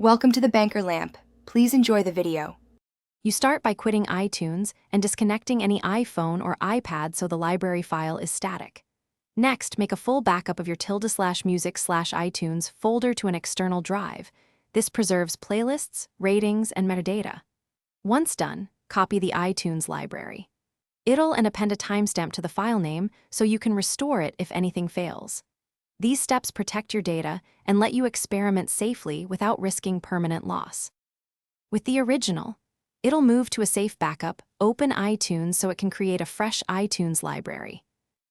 Welcome to the Banker Lamp. Please enjoy the video. You start by quitting iTunes and disconnecting any iPhone or iPad so the library file is static. Next, make a full backup of your ~music/iTunes folder to an external drive. This preserves playlists, ratings, and metadata. Once done, copy the iTunes library. It'll and append a timestamp to the file name so you can restore it if anything fails. These steps protect your data and let you experiment safely without risking permanent loss. With the original, it'll move to a safe backup, open iTunes so it can create a fresh iTunes library.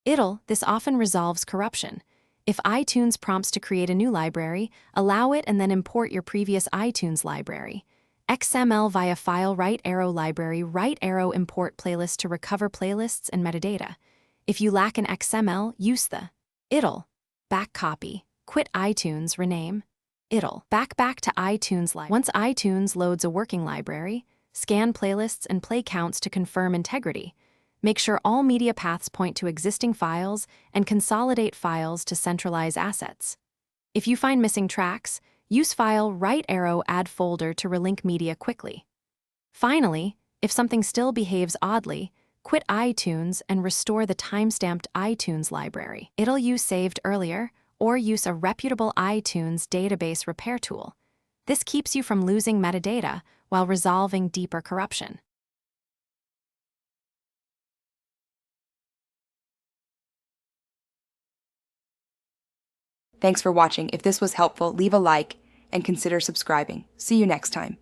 This often resolves corruption. If iTunes prompts to create a new library, allow it and then import your previous iTunes library. XML via file library import playlist to recover playlists and metadata. If you lack an XML, use the back copy, quit iTunes, rename back to iTunes library. Once iTunes loads a working library, scan playlists and play counts to confirm integrity. Make sure all media paths point to existing files and consolidate files to centralize assets. If you find missing tracks, use file add folder to relink media quickly. Finally, if something still behaves oddly, quit iTunes and restore the timestamped iTunes library. Use saved earlier, or use a reputable iTunes database repair tool. This keeps you from losing metadata while resolving deeper corruption. Thanks for watching. If this was helpful, leave a like and consider subscribing. See you next time.